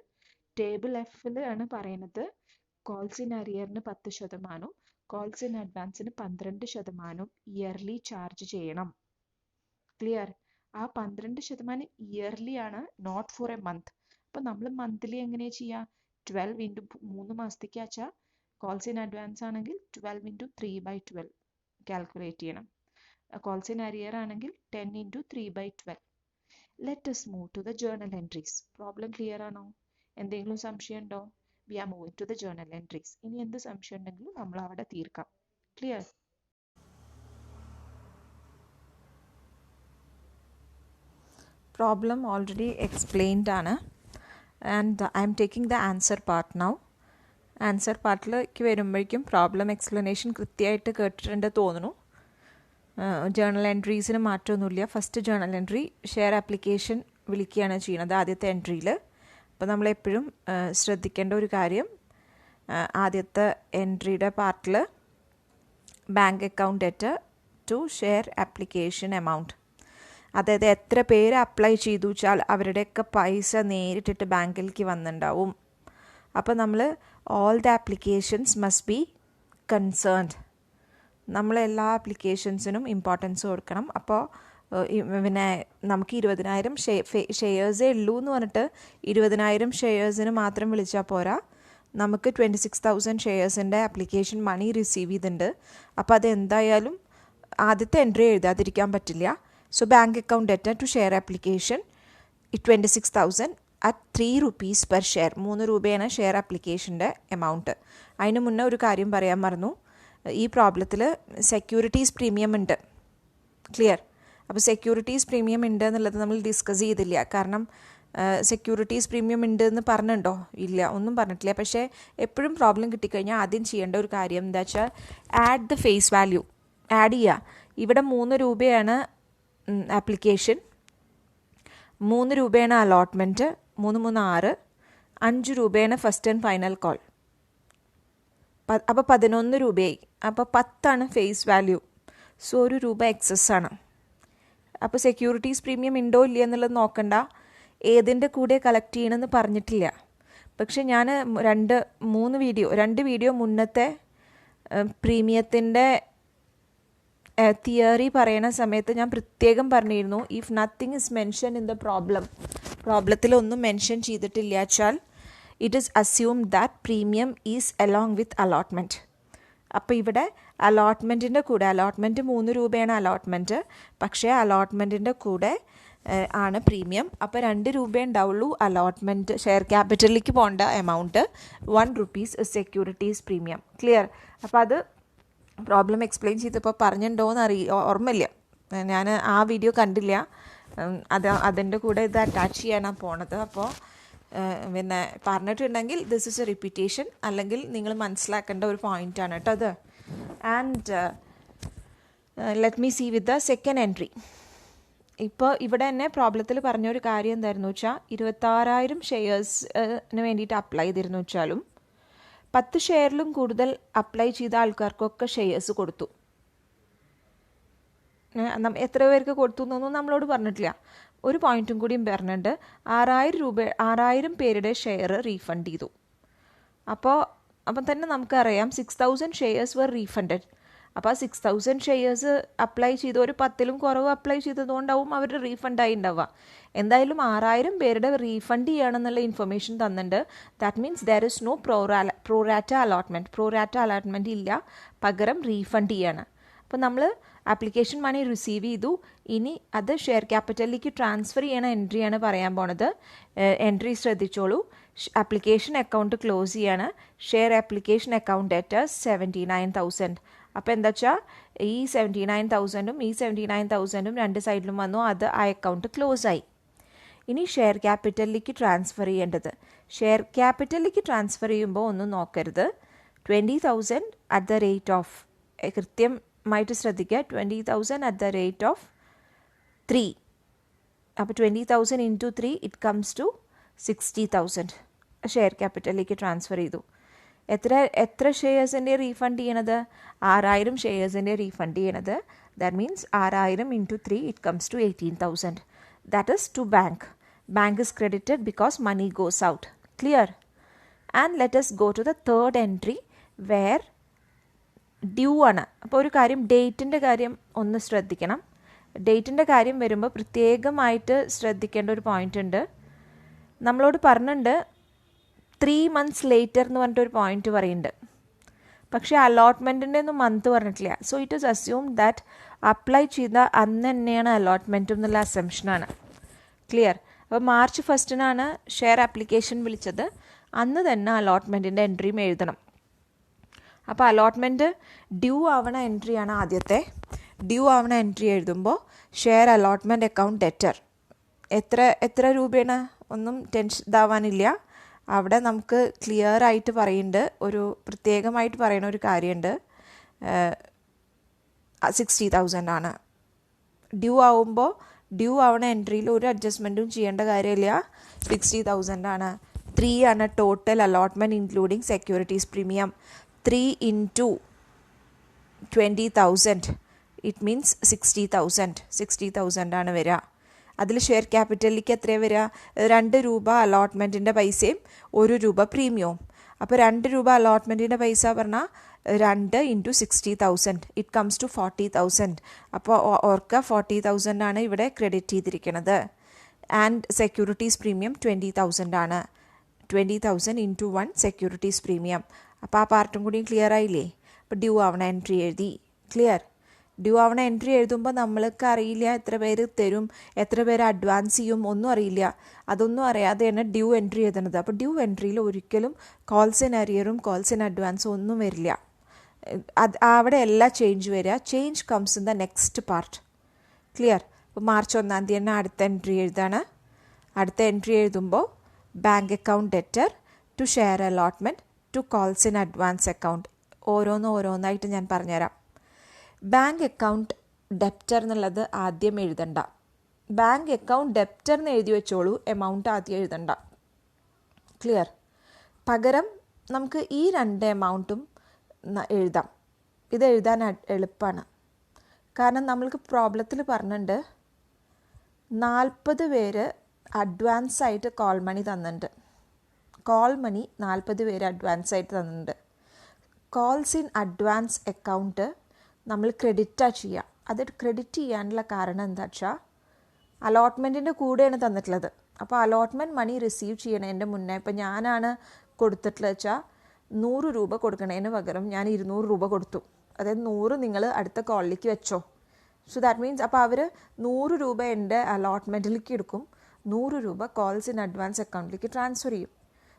Table എഫിൽ ആണ് പറയുന്നത് calls in അരിയറിന് 10%, കോൾസ് ഇൻ അഡ്വാൻസിന് 12% ഇയർലി ചാർജ് ചെയ്യണം. ക്ലിയർ? ആ 12% ഇയർലി ആണ്, നോട്ട് ഫോർ എ മന്ത്. അപ്പം നമ്മൾ മന്ത്ലി എങ്ങനെയാ ചെയ്യുക? 12 ഇൻറ്റു 3 മാസത്തേക്ക് വെച്ചാൽ കോൾസ് ഇൻ അഡ്വാൻസ് ആണെങ്കിൽ 12 ഇൻറ്റു 3/12 കാൽക്കുലേറ്റ് ചെയ്യണം. കോൾസ് ഇൻ അരിയർ ആണെങ്കിൽ 10 into 3/12. Let us move to the journal entries. Problem clear ആണോ? എന്തെങ്കിലും സംശയം ഉണ്ടോ? We are moving to the journal entries. ഇനി എന്ത് സംശയം ഉണ്ടെങ്കിലും നമ്മൾ അവിടെ തീർക്കാം. ക്ലിയർ? പ്രോബ്ലം ഓൾറെഡി എക്സ്പ്ലെയിൻഡ് ആണ്. And I'm taking the answer part now. Answer പാർട്ടിലേക്ക് വരുമ്പോഴേക്കും പ്രോബ്ലം എക്സ്പ്ലനേഷൻ കൃത്യമായിട്ട് കേട്ടിട്ടുണ്ട് തോന്നുന്നു. ജേർണൽ എൻട്രീസിന് മാറ്റമൊന്നുമില്ല. First journal entry share application വിളിക്കുകയാണ് ചെയ്യുന്നത് ആദ്യത്തെ എൻട്രിയിൽ. അപ്പോൾ നമ്മളെപ്പോഴും ശ്രദ്ധിക്കേണ്ട ഒരു കാര്യം, ആദ്യത്തെ എൻട്രിയുടെ പാർട്ടിൽ bank account debt to share application amount, അതായത് എത്ര പേര് അപ്ലൈ ചെയ്തു വെച്ചാൽ അവരുടെയൊക്കെ പൈസ നേരിട്ടിട്ട് ബാങ്കിലേക്ക് വന്നിട്ടുണ്ടാവും. അപ്പോൾ നമ്മൾ all the applications must be concerned. നമ്മളെല്ലാ ആപ്ലിക്കേഷൻസിനും ഇമ്പോർട്ടൻസ് കൊടുക്കണം. അപ്പോൾ പിന്നെ നമുക്ക് 20,000 ഷെയർസേ ഉള്ളൂ എന്ന് പറഞ്ഞിട്ട് 20,000 ഷെയർസിന് മാത്രം വിളിച്ചാൽ പോരാ. നമുക്ക് 26,000 ഷെയർസിൻ്റെ ആപ്ലിക്കേഷൻ മണി റിസീവ് ചെയ്തിട്ടുണ്ട്. അപ്പോൾ അതെന്തായാലും ആദ്യത്തെ എൻട്രി എഴുതാതിരിക്കാൻ പറ്റില്ല. So bank account debt to share application 26,000 at 3 rupees per share. 3 രൂപയാണ് ഷെയർ ആപ്ലിക്കേഷൻ്റെ എമൗണ്ട്. അതിന് മുന്നേ ഒരു കാര്യം പറയാൻ മറന്നു. ഈ പ്രോബ്ലത്തിൽ സെക്യൂരിറ്റീസ് പ്രീമിയം ഉണ്ട്. ക്ലിയർ? അപ്പോൾ സെക്യൂരിറ്റീസ് പ്രീമിയം ഉണ്ട് എന്നുള്ളത് നമ്മൾ ഡിസ്കസ് ചെയ്തില്ല. കാരണം സെക്യൂരിറ്റീസ് പ്രീമിയം ഉണ്ട് എന്ന് പറഞ്ഞിട്ടുണ്ടോ? ഇല്ല, ഒന്നും പറഞ്ഞിട്ടില്ല. പക്ഷേ എപ്പോഴും പ്രോബ്ലം കിട്ടിക്കഴിഞ്ഞാൽ ആദ്യം ചെയ്യേണ്ട ഒരു കാര്യം എന്താ വെച്ചാൽ add the face value. Add ചെയ്യുക. ഇവിടെ 3 രൂപയാണ് ആപ്ലിക്കേഷൻ, 3 രൂപയാണ് അലോട്ട്മെൻറ്റ്, 3 3 6, 5 രൂപയാണ് ഫസ്റ്റ് ആൻഡ് ഫൈനൽ കോൾ. അപ്പോൾ 11 രൂപയായി. അപ്പോൾ 10 ഫേസ് വാല്യൂ. സോ 1 രൂപ എക്സസ് ആണ്. അപ്പോൾ സെക്യൂരിറ്റീസ് പ്രീമിയം ഉണ്ടോ ഇല്ല എന്നുള്ളത് നോക്കണ്ട. ഏതിൻ്റെ കൂടെ കളക്ട് ചെയ്യണമെന്ന് പറഞ്ഞിട്ടില്ല. പക്ഷെ ഞാൻ 2 വീഡിയോ മുന്നത്തെ പ്രീമിയത്തിൻ്റെ തിയറി പറയുന്ന സമയത്ത് ഞാൻ പ്രത്യേകം പറഞ്ഞിരുന്നു, if nothing is mention in the പ്രോബ്ലത്തിലൊന്നും മെൻഷൻ ചെയ്തിട്ടില്ല വെച്ചാൽ it is assume that premium is along with allotment. അപ്പോൾ ഇവിടെ അലോട്ട്മെൻറ്റിൻ്റെ കൂടെ, അലോട്ട്മെൻറ്റ് 3 രൂപയാണ് അലോട്ട്മെൻറ്റ്, പക്ഷേ അലോട്ട്മെൻറ്റിൻ്റെ കൂടെ ആണ് പ്രീമിയം. അപ്പോൾ 2 രൂപയേ ഉണ്ടാവുള്ളൂ അലോട്ട്മെൻറ്റ്. ഷെയർ ക്യാപിറ്റലിലേക്ക് പോകേണ്ട amount 1 rupees securities premium. Clear? അപ്പോൾ അത് പ്രോബ്ലം എക്സ്പ്ലെയിൻ ചെയ്തപ്പോൾ പറഞ്ഞിട്ടുണ്ടോയെന്ന് ഓർമ്മയില്ല, ഞാൻ ആ വീഡിയോ കണ്ടില്ല. അതിൻ്റെ കൂടെ ഇത് അറ്റാച്ച് ചെയ്യാനാണ് പോണത്. അപ്പോൾ പിന്നെ പറഞ്ഞിട്ടുണ്ടെങ്കിൽ ദിസ് ഇസ് എ റിപ്പീറ്റേഷൻ, അല്ലെങ്കിൽ നിങ്ങൾ മനസ്സിലാക്കേണ്ട ഒരു പോയിൻ്റാണ് കേട്ടോ അത്. And let me see with the second entry. ഇപ്പോൾ ഇവിടെ തന്നെ പ്രോബ്ലത്തിൽ പറഞ്ഞൊരു കാര്യം എന്തായിരുന്നു വെച്ചാൽ 26,000 ഷെയർസിന് വേണ്ടിയിട്ട് അപ്ലൈ ചെയ്തിരുന്നു വെച്ചാലും 10 ഷെയറിലും കൂടുതൽ അപ്ലൈ ചെയ്ത ആൾക്കാർക്കൊക്കെ ഷെയർസ് കൊടുത്തു. എത്ര പേർക്ക് കൊടുത്തു എന്നൊന്നും നമ്മളോട് പറഞ്ഞിട്ടില്ല. ഒരു പോയിന്റും കൂടിയും പറഞ്ഞിട്ടുണ്ട്, 6,000 പേരുടെ ഷെയർ റീഫണ്ട് ചെയ്തു. അപ്പം തന്നെ നമുക്കറിയാം 6,000 ഷെയർസ് വർ റീഫണ്ടഡ്. അപ്പോൾ 6,000 ഷെയർസ് അപ്ലൈ ചെയ്ത് ഒരു 10ലും കുറവ് അപ്ലൈ ചെയ്തതുകൊണ്ടാവും അവർ റീഫണ്ടായി ഉണ്ടാവുക. എന്തായാലും 6,000 പേരുടെ റീഫണ്ട് ചെയ്യണമെന്നുള്ള ഇൻഫർമേഷൻ തന്നിട്ടുണ്ട്. That means there is no pro rata allotment ഇല്ല, പകരം റീഫണ്ട് ചെയ്യാണ്. അപ്പോൾ നമ്മൾ ആപ്ലിക്കേഷൻ മണി റിസീവ് ചെയ്തു, ഇനി അത് ഷെയർ ക്യാപിറ്റലിലേക്ക് ട്രാൻസ്ഫർ ചെയ്യണ എൻട്രിയാണ് പറയാൻ പോണത്. എൻട്രി ശ്രദ്ധിച്ചോളൂ. ആപ്ലിക്കേഷൻ അക്കൗണ്ട് ക്ലോസ് ചെയ്യാണ്. Share application account debtors 79,000. അപ്പോൾ എന്താ വെച്ചാൽ ഈ 79,000ഉം ഈ 79,000ഉം 2 സൈഡിലും വന്നു, അത് ആ അക്കൗണ്ട് ക്ലോസ് ആയി. ഇനി ഷെയർ ക്യാപിറ്റലിലേക്ക് ട്രാൻസ്ഫർ ചെയ്യേണ്ടത്. ഷെയർ ക്യാപിറ്റലിലേക്ക് ട്രാൻസ്ഫർ ചെയ്യുമ്പോൾ ഒന്നും നോക്കരുത്. 20,000 അറ്റ് ദ റേറ്റ് ഓഫ്, കൃത്യമായിട്ട് ശ്രദ്ധിക്കുക, 20,000 അറ്റ് ദ റേറ്റ് ഓഫ് 3. അപ്പോൾ 20,000 into 3 it comes to 60,000 share ക്യാപിറ്റലിലേക്ക് ട്രാൻസ്ഫർ ചെയ്തു. എത്ര ഷെയർസിൻ്റെ റീഫണ്ട് ചെയ്യണത്? 6,000 ഷെയർസിൻ്റെ റീഫണ്ട് ചെയ്യണത്. That means 6,000 into 3 it comes to 18,000. That is to bank. Bank is credited because money goes out. Clear? And let us go to the third entry where due ആണ്. അപ്പോൾ ഒരു കാര്യം, ഡേറ്റിൻ്റെ കാര്യം ഒന്ന് ശ്രദ്ധിക്കണം. ഡേറ്റിൻ്റെ കാര്യം വരുമ്പോൾ പ്രത്യേകമായിട്ട് ശ്രദ്ധിക്കേണ്ട ഒരു പോയിൻ്റ് ഉണ്ട്. നമ്മളോട് പറഞ്ഞിട്ടുണ്ട് 3 months later എന്ന് പറഞ്ഞിട്ടൊരു പോയിൻ്റ് പറയുന്നുണ്ട്. പക്ഷേ അലോട്ട്മെൻറ്റിൻ്റെ ഒന്നും മന്ത് പറഞ്ഞിട്ടില്ല. So it is assume that apply ചെയ്ത അന്ന് തന്നെയാണ് അലോട്ട്മെൻറ്റും എന്നുള്ള അസംഷനാണ്. ക്ലിയർ? അപ്പോൾ March 1 ഷെയർ ആപ്ലിക്കേഷൻ വിളിച്ചത്, അന്ന് തന്നെ അലോട്ട്മെൻറ്റിൻ്റെ എൻട്രിയും എഴുതണം. അപ്പോൾ അലോട്ട്മെൻറ്റ് ഡ്യൂ ആവണ എൻട്രിയാണ് ആദ്യത്തെ. ഡ്യൂ ആവണ എൻട്രി എഴുതുമ്പോൾ ഷെയർ അലോട്ട്മെൻറ്റ് അക്കൗണ്ട് ഡെറ്റർ എത്ര രൂപയാണ് ഒന്നും ടെൻഷൻ ഇതാവാനില്ല. അവിടെ നമുക്ക് ക്ലിയർ ആയിട്ട് പറയുന്നുണ്ട്, ഒരു പ്രത്യേകമായിട്ട് പറയുന്ന ഒരു കാര്യമുണ്ട്. 60,000 ആണ്. ഡ്യൂ ആവുമ്പോൾ ഡ്യൂ ആവണ എൻട്രിയിൽ ഒരു അഡ്ജസ്റ്റ്മെൻറ്റും ചെയ്യേണ്ട കാര്യമില്ല. 60,000 ആണ്. 3 ആണ് total allotment including securities premium. 3 into 20,000 it means 60,000 ആണ് വരിക. അതിൽ ഷെയർ ക്യാപിറ്റലിലേക്ക് എത്രയാണ് വരിക? 2 രൂപ അലോട്ട്മെൻറ്റിൻ്റെ പൈസയും 1 രൂപ പ്രീമിയവും. അപ്പോൾ 2 രൂപ അലോട്ട്മെൻറ്റിൻ്റെ പൈസ പറഞ്ഞാൽ 2 ഇൻറ്റു 60,000 ഇറ്റ് കംസ് ടു 40,000. അപ്പോൾ ഓർക്കുക 40,000 ആണ് ഇവിടെ ക്രെഡിറ്റ് ചെയ്തിരിക്കുന്നത്. ആൻഡ് സെക്യൂരിറ്റീസ് പ്രീമിയം 20,000 ആണ്. 20,000 ഇൻറ്റു 1 സെക്യൂരിറ്റീസ് പ്രീമിയം. അപ്പോൾ ആ പാർട്ടും കൂടി ക്ലിയർ ആയില്ലേ? അപ്പോൾ ഡ്യൂ ആവണ എൻട്രി എഴുതി. ക്ലിയർ? ഡ്യൂ ആവണ എൻട്രി എഴുതുമ്പോൾ നമ്മൾക്ക് അറിയില്ല എത്ര പേര് തരും, എത്ര പേര് അഡ്വാൻസ് ചെയ്യും, ഒന്നും അറിയില്ല. അതൊന്നും അറിയാതെയാണ് ഡ്യൂ എൻട്രി എഴുതുന്നത്. അപ്പോൾ ഡ്യൂ എൻട്രിയിൽ ഒരിക്കലും കോൾസ് ഇൻ അരിയറും കോൾസ് ഇൻ അഡ്വാൻസും ഒന്നും വരില്ല. അവിടെ എല്ലാ ചേഞ്ച് വരിക. Change comes in the next part. Clear? അപ്പോൾ March 1 തന്നെ അടുത്ത എൻട്രി എഴുതാണ്. അടുത്ത എൻട്രി എഴുതുമ്പോൾ bank account debtor to share allotment to calls in advance account. ഓരോന്നായിട്ട് ഞാൻ പറഞ്ഞുതരാം. ബാങ്ക് അക്കൗണ്ട് ഡെപ്റ്റർ എന്നുള്ളത് ആദ്യം എഴുതണ്ട. ബാങ്ക് അക്കൗണ്ട് ഡെപ്റ്റർ എന്ന് എഴുതി വെച്ചോളൂ, എമൗണ്ട് ആദ്യം എഴുതണ്ട. ക്ലിയർ? പകരം നമുക്ക് ഈ 2 എമൗണ്ടും എഴുതാം. ഇത് എഴുതാൻ എളുപ്പമാണ്. കാരണം നമ്മൾക്ക് പ്രോബ്ലത്തിൽ പറഞ്ഞിട്ടുണ്ട് 40 പേര് അഡ്വാൻസ് ആയിട്ട് കോൾ മണി തന്നിട്ടുണ്ട്. കോൾ മണി 40 പേര് അഡ്വാൻസ് ആയിട്ട് തന്നിട്ടുണ്ട്. കോൾസ് ഇൻ അഡ്വാൻസ് അക്കൗണ്ട് നമ്മൾ ക്രെഡിറ്റാണ് ചെയ്യുക. അത് ക്രെഡിറ്റ് ചെയ്യാനുള്ള കാരണം എന്താ വെച്ചാൽ അലോട്ട്മെൻറ്റിൻ്റെ കൂടെയാണ് തന്നിട്ടുള്ളത്. അപ്പോൾ അലോട്ട്മെൻറ്റ് മണി റിസീവ് ചെയ്യണതിൻ്റെ മുന്നേ ഇപ്പോൾ ഞാനാണ് കൊടുത്തിട്ടുള്ളത് വെച്ചാൽ 100 രൂപ കൊടുക്കണതിന് പകരം ഞാൻ 200 രൂപ കൊടുത്തു. അതായത് 100 നിങ്ങൾ അടുത്ത കോളിലേക്ക് വെച്ചോ. സോ ദാറ്റ് മീൻസ് അപ്പോൾ അവർ 100 രൂപ എൻ്റെ അലോട്ട്മെൻറ്റിലേക്ക് എടുക്കും, 100 രൂപ കോൾസ് ഇൻ അഡ്വാൻസ് അക്കൗണ്ടിലേക്ക് ട്രാൻസ്ഫർ ചെയ്യും.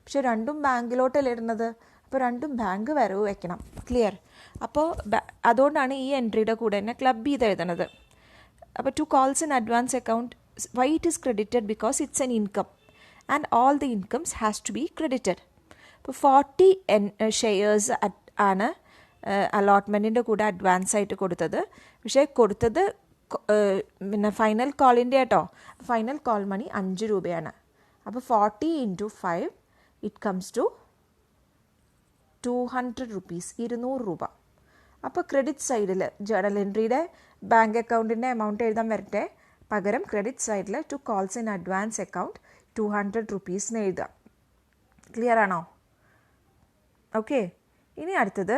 പക്ഷേ രണ്ടും ബാങ്കിലോട്ടല്ലേ ഇടുന്നത്, അപ്പോൾ രണ്ടും ബാങ്ക് വരവ് വെക്കണം. ക്ലിയർ? അപ്പോൾ അതുകൊണ്ടാണ് ഈ എൻട്രിയുടെ കൂടെ തന്നെ ക്ലബ് ചെയ്ത് എഴുതണത്. അപ്പോൾ to calls in advance account why it is credited because it's an income and all the incomes has to be credited. ഇപ്പോൾ 40 ഷെയർസ് ആണ് അലോട്ട്മെൻറ്റിൻ്റെ കൂടെ അഡ്വാൻസ് ആയിട്ട് കൊടുത്തത്. പക്ഷേ കൊടുത്തത് പിന്നെ ഫൈനൽ കോളിൻ്റെ കേട്ടോ. ഫൈനൽ കോൾ മണി 5 രൂപയാണ്. അപ്പോൾ 40 × 5 ഇറ്റ് കംസ് ടു 200 റുപ്പീസ്, 200 രൂപ. അപ്പോൾ ക്രെഡിറ്റ് സൈഡിൽ ജേർണൽ എൻട്രിയുടെ ബാങ്ക് അക്കൗണ്ടിൻ്റെ എമൗണ്ട് എഴുതാൻ വരട്ടെ, പകരം ക്രെഡിറ്റ് സൈഡിൽ to calls in advance account 200 റുപ്പീസിന് എഴുതാം. ക്ലിയർ ആണോ? ഓക്കെ. ഇനി അടുത്തത്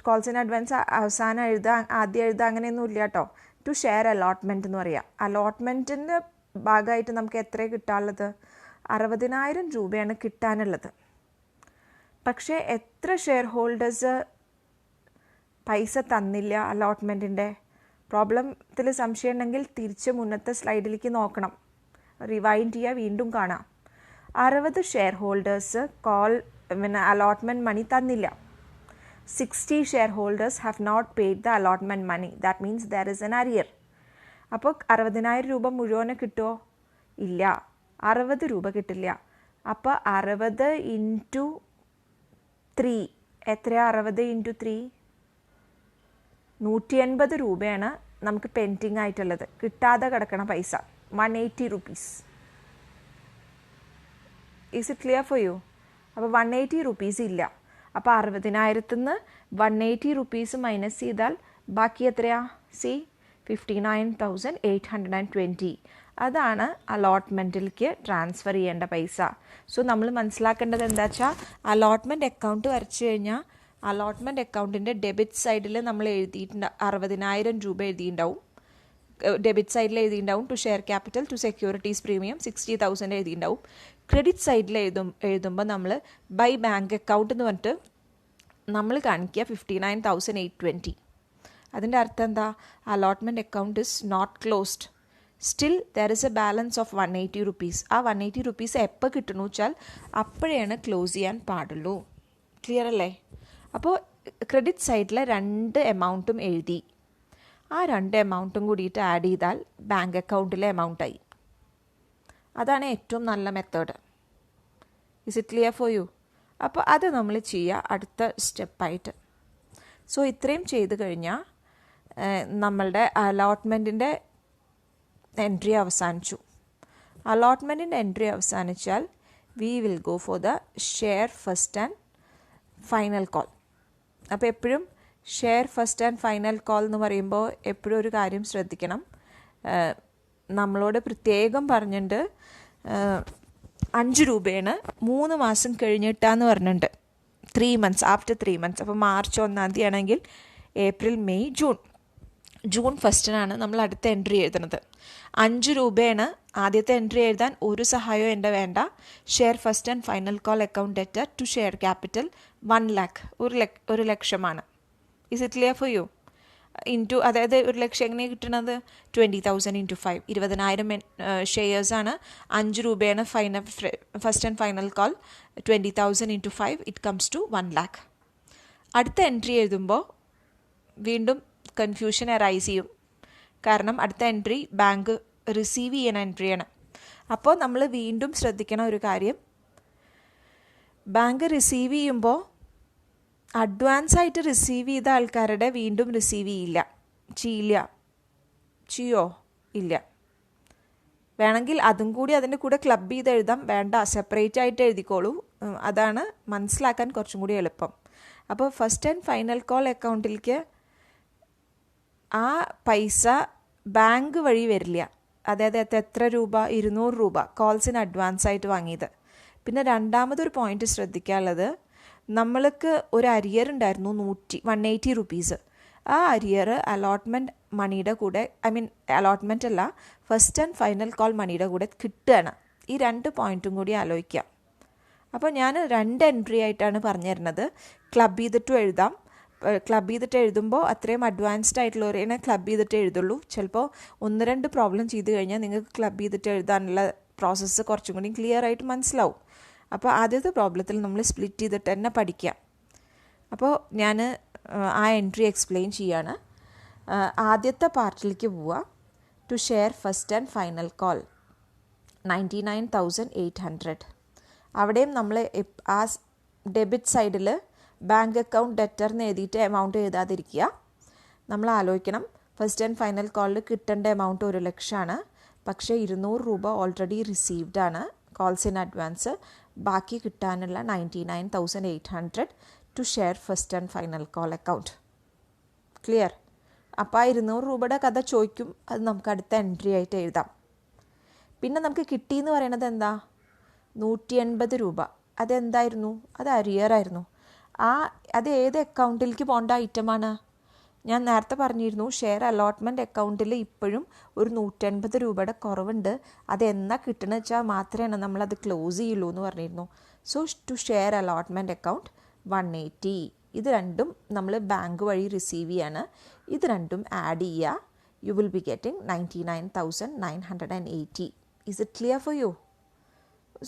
കോൾസ് ഇൻ അഡ്വാൻസ് അവസാനം എഴുതുക, ആദ്യം എഴുതുക അങ്ങനെയൊന്നും ഇല്ല കേട്ടോ. ടു ഷെയർ അലോട്ട്മെൻറ്റ് എന്ന് പറയാം. അലോട്ട്മെൻറ്റിൻ്റെ ഭാഗമായിട്ട് നമുക്ക് എത്രയാണ് കിട്ടാനുള്ളത്? 60,000 രൂപയാണ് കിട്ടാനുള്ളത്. പക്ഷേ എത്ര ഷെയർ ഹോൾഡേഴ്സ് പൈസ തന്നില്ല അലോട്ട്മെൻറ്റിൻ്റെ? പ്രോബ്ലത്തിൽ സംശയം ഉണ്ടെങ്കിൽ തിരിച്ച് മുന്നത്തെ സ്ലൈഡിലേക്ക് നോക്കണം, റിവൈൻഡ് ചെയ്യുക, വീണ്ടും കാണാം. 60 ഷെയർ ഹോൾഡേഴ്സ് പിന്നെ അലോട്ട്മെൻറ്റ് മണി തന്നില്ല. 60 share holders have not paid the allotment money. That means there is an arrear. അപ്പോൾ 60,000 രൂപ മുഴുവനെ കിട്ടുമോ? ഇല്ല, 60 രൂപ കിട്ടില്ല. അപ്പോൾ 60 × 3 എത്രയാണ്? 60 × 3 180 രൂപയാണ് നമുക്ക് പെൻഡിങ് ആയിട്ടുള്ളത്, കിട്ടാതെ കിടക്കണ പൈസ. 180 rupees. Is it clear for U? അപ്പോൾ 180 റുപ്പീസ് ഇല്ല. അപ്പോൾ 60,000 നിന്ന് 180 റുപ്പീസ് മൈനസ് ചെയ്താൽ ബാക്കി എത്രയാ? 59,820. അതാണ് അലോട്ട്മെൻറ്റിലേക്ക് ട്രാൻസ്ഫർ ചെയ്യേണ്ട പൈസ. സോ നമ്മൾ മനസ്സിലാക്കേണ്ടത് എന്താ വെച്ചാൽ അലോട്ട്മെൻറ്റ് അക്കൗണ്ട് വരച്ച് കഴിഞ്ഞാൽ അലോട്ട്മെൻറ്റ് അക്കൗണ്ടിൻ്റെ ഡെബിറ്റ് സൈഡിൽ നമ്മൾ എഴുതിയിട്ടുണ്ടാവും 60,000 രൂപ എഴുതിയിട്ടുണ്ടാവും. ഡെബിറ്റ് സൈഡിൽ എഴുതിയിട്ടുണ്ടാവും to share capital to securities premium 60,000 എഴുതിയിട്ടുണ്ടാവും. ക്രെഡിറ്റ് സൈഡിൽ എഴുതുമ്പോൾ നമ്മൾ ബൈ ബാങ്ക് അക്കൗണ്ട് എന്ന് പറഞ്ഞിട്ട് നമ്മൾ കാണിക്കുക 59,820. അതിൻ്റെ അർത്ഥം എന്താ? Allotment account is not closed, still there is a balance of 180 rupees. ആ 180 റുപ്പീസ് എപ്പോൾ കിട്ടണമെന്ന് വെച്ചാൽ അപ്പോഴാണ് ക്ലോസ് ചെയ്യാൻ പാടുള്ളൂ. ക്ലിയർ അല്ലേ? അപ്പോൾ ക്രെഡിറ്റ് സൈഡിലെ 2 എമൗണ്ടും എഴുതി, ആ 2 എമൗണ്ടും കൂടിയിട്ട് ആഡ് ചെയ്താൽ ബാങ്ക് അക്കൗണ്ടിലെ എമൗണ്ടായി. അതാണ് ഏറ്റവും നല്ല method. Is it clear for U? അപ്പോൾ അത് നമ്മൾ ചെയ്യുക അടുത്ത സ്റ്റെപ്പായിട്ട്. സോ ഇത്രയും ചെയ്ത് കഴിഞ്ഞാൽ നമ്മളുടെ അലോട്ട്മെൻറ്റിൻ്റെ എൻട്രി അവസാനിച്ചു. അലോട്ട്മെൻറ്റിൻ്റെ എൻട്രി അവസാനിച്ചാൽ we will go for the share first and final call. അപ്പോൾ എപ്പോഴും share first and final call എന്ന് പറയുമ്പോൾ എപ്പോഴും ഒരു കാര്യം ശ്രദ്ധിക്കണം. നമ്മളോട് പ്രത്യേകം പറഞ്ഞിട്ടുണ്ട് 5 രൂപയാണ് 3 മാസം കഴിഞ്ഞിട്ടാന്ന് പറഞ്ഞിട്ടുണ്ട്. 3 months, ആഫ്റ്റർ 3 months. അപ്പോൾ മാർച്ച് 1-ാം തീയതി ആണെങ്കിൽ ഏപ്രിൽ, മെയ്, ജൂൺ 1-നാണ് നമ്മൾ അടുത്ത എൻട്രി എഴുതുന്നത്. 5 രൂപയാണ് ആദ്യത്തെ എൻട്രി എഴുതാൻ ഒരു സഹായവും എൻ്റെ വേണ്ട. Share first and final call account debtor to share capital 1 lakh, 1 ലക്ഷമാണ്. Is it clear for you? അതായത് 1 ലക്ഷം എങ്ങനെയാണ് കിട്ടുന്നത്? 20,000 × 5, 20,000 ഷെയർസാണ്. 5 രൂപയാണ് first and final call. 20,000 × 5 it comes to 1 lakh. അടുത്ത എൻട്രി എഴുതുമ്പോൾ വീണ്ടും കൺഫ്യൂഷൻ അറൈസ് ചെയ്യും. കാരണം അടുത്ത എൻട്രി ബാങ്ക് റിസീവ് ചെയ്യുന്ന എൻട്രിയാണ്. അപ്പോൾ നമ്മൾ വീണ്ടും ശ്രദ്ധിക്കണ ഒരു കാര്യം, ബാങ്ക് റിസീവ് ചെയ്യുമ്പോൾ അഡ്വാൻസ് ആയിട്ട് റിസീവ് ചെയ്ത ആൾക്കാരുടെ വീണ്ടും റിസീവ് ചെയ്യോ? ഇല്ല. വേണമെങ്കിൽ അതും കൂടി അതിൻ്റെ കൂടെ ക്ലബ് ചെയ്ത് എഴുതാം, വേണ്ട സെപ്പറേറ്റ് ആയിട്ട് എഴുതിക്കോളൂ. അതാണ് മനസ്സിലാക്കാൻ കുറച്ചും കൂടി എളുപ്പം. അപ്പോൾ ഫസ്റ്റ് ആൻഡ് ഫൈനൽ കോൾ അക്കൗണ്ടിലേക്ക് ആ പൈസ ബാങ്ക് വഴി വരില്ല. അതായത് എത്ര രൂപ? 200 രൂപ കോൾസിന് അഡ്വാൻസ് ആയിട്ട് വാങ്ങിയത്. പിന്നെ രണ്ടാമതൊരു പോയിന്റ് ശ്രദ്ധിക്കാനുള്ളത്, നമ്മൾക്ക് ഒരു അരിയർ ഉണ്ടായിരുന്നു 180 റുപ്പീസ്. ആ അരിയർ അലോട്ട്മെൻറ്റ് മണിയുടെ കൂടെ, ഐ മീൻ അലോട്ട്മെൻറ്റ് അല്ല, ഫസ്റ്റ് ആൻഡ് ഫൈനൽ കോൾ മണിയുടെ കൂടെ കിട്ടുകയാണ്. ഈ 2 പോയിൻറ്റും കൂടി ആലോചിക്കാം. അപ്പോൾ ഞാൻ 2 എൻട്രി ആയിട്ടാണ് പറഞ്ഞു തരുന്നത്. ക്ലബ് ചെയ്തിട്ടും എഴുതാം. ക്ലബ് ചെയ്തിട്ട് എഴുതുമ്പോൾ അത്രയും അഡ്വാൻസ്ഡ് ആയിട്ടുള്ളവരെ ക്ലബ് ചെയ്തിട്ട് എഴുതുള്ളൂ. ചിലപ്പോൾ 1-2 പ്രോബ്ലം ചെയ്ത് കഴിഞ്ഞാൽ നിങ്ങൾക്ക് ക്ലബ് ചെയ്തിട്ട് എഴുതാനുള്ള പ്രോസസ്സ് കുറച്ചും കൂടി ക്ലിയർ ആയിട്ട് മനസ്സിലാവും. അപ്പോൾ ആദ്യത്തെ പ്രോബ്ലത്തിൽ നമ്മൾ സ്പ്ലിറ്റ് ചെയ്തിട്ട് തന്നെ പഠിക്കാം. അപ്പോൾ ഞാൻ ആ എൻട്രി എക്സ്പ്ലെയിൻ ചെയ്യാണ്. ആദ്യത്തെ പാർട്ടിലേക്ക് പോവുക. To share first and final call 99,800. അവിടെയും നമ്മൾ ആ ഡെബിറ്റ് സൈഡിൽ ബാങ്ക് അക്കൗണ്ട് ഡെറ്റർ എന്ന് എഴുതിയിട്ട് എമൗണ്ട് എഴുതാതിരിക്കുക. നമ്മൾ ആലോചിക്കണം, ഫസ്റ്റ് ആൻഡ് ഫൈനൽ കോളിൽ കിട്ടേണ്ട എമൗണ്ട് 1 ലക്ഷമാണ്. പക്ഷേ 200 രൂപ ഓൾറെഡി റിസീവ്ഡ് ആണ് കോൾസ് ഇൻ അഡ്വാൻസ്. ബാക്കി കിട്ടാനുള്ള 99,800 to share first and final call account. Clear? അപ്പോൾ ആ 200 രൂപയുടെ കഥ ചോദിക്കും. അത് നമുക്ക് അടുത്ത എൻട്രി ആയിട്ട് എഴുതാം. പിന്നെ നമുക്ക് കിട്ടിയെന്ന് പറയണത് എന്താ? 180 രൂപ. അതെന്തായിരുന്നു? അത് അരിയർ ആയിരുന്നു. അത് ഏത് അക്കൗണ്ടിലേക്ക് പോകേണ്ട ഐറ്റമാണ്? ഞാൻ നേരത്തെ പറഞ്ഞിരുന്നു, ഷെയർ അലോട്ട്മെൻറ്റ് അക്കൗണ്ടിൽ ഇപ്പോഴും ഒരു 180 രൂപയുടെ കുറവുണ്ട്. അതെന്നാ കിട്ടണമെന്ന് വെച്ചാൽ മാത്രമേ നമ്മളത് ക്ലോസ് ചെയ്യുള്ളൂ എന്ന് പറഞ്ഞിരുന്നു. So to share allotment account 180. ഇത് രണ്ടും നമ്മൾ ബാങ്ക് വഴി റിസീവ് ചെയ്യാണ്. ഇത് രണ്ടും ആഡ് ചെയ്യുക. You will be getting 99,980. Is it clear for you?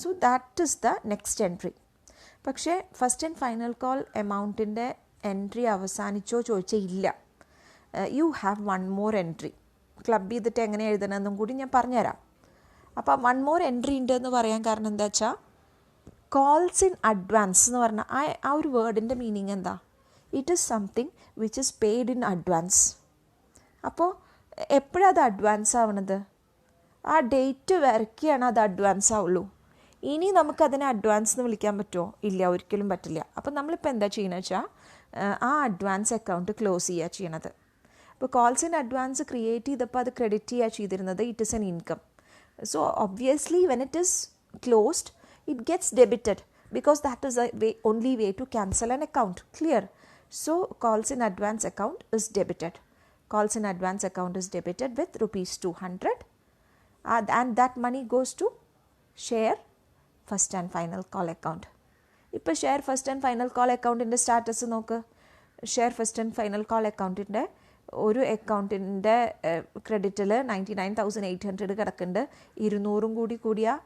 So that is the next entry. പക്ഷേ ഫസ്റ്റ് ആൻഡ് ഫൈനൽ കോൾ എമൗണ്ടിൻ്റെ എൻട്രി അവസാനിച്ചോ ചോദിച്ചാൽ ഇല്ല. You have 1 more entry. Club ചെയ്തിട്ട് എങ്ങനെ എഴുതണമെന്നും കൂടി ഞാൻ പറഞ്ഞുതരാം. അപ്പോൾ 1 more എൻട്രി ഉണ്ട് എന്ന് പറയാൻ കാരണം എന്താ വെച്ചാൽ, കോൾസ് ഇൻ അഡ്വാൻസ് എന്ന് പറഞ്ഞാൽ ആ ഒരു വേർഡിൻ്റെ മീനിങ് എന്താ? It is something which is paid in advance. അപ്പോൾ എപ്പോഴാണ് അത് അഡ്വാൻസ് ആവണത്? ആ ഡേറ്റ് വരയ്ക്കുകയാണ് അത് അഡ്വാൻസ് ആവുള്ളൂ. ഇനി നമുക്കതിനെ അഡ്വാൻസ് എന്ന് വിളിക്കാൻ പറ്റുമോ? ഇല്ല, ഒരിക്കലും പറ്റില്ല. അപ്പോൾ നമ്മളിപ്പോൾ എന്താ ചെയ്യുന്നത് വെച്ചാൽ, ആ അഡ്വാൻസ് അക്കൗണ്ട് ക്ലോസ് ചെയ്യുക ചെയ്യണത്. ഇപ്പോൾ കോൾസ് ഇൻ അഡ്വാൻസ് ക്രിയേറ്റ് ചെയ്തപ്പോൾ അത് ക്രെഡിറ്റ് ചെയ്യുക ചെയ്തിരുന്നത് it is an income. So obviously when it is closed it gets debited because that is the only way to cancel an account. Clear? So calls in advance account is debited. Calls in advance account is debited with ₹200 and that money goes to share first and final call account. ഇപ്പോൾ share first and final call അക്കൗണ്ടിൻ്റെ status നോക്ക്. Share first and final call അക്കൗണ്ടിൻ്റെ ഒരു അക്കൗണ്ടിൻ്റെ ക്രെഡിറ്റിൽ 99,800 കിടക്കുന്നുണ്ട്. 200 കൂടി കൂടിയാൽ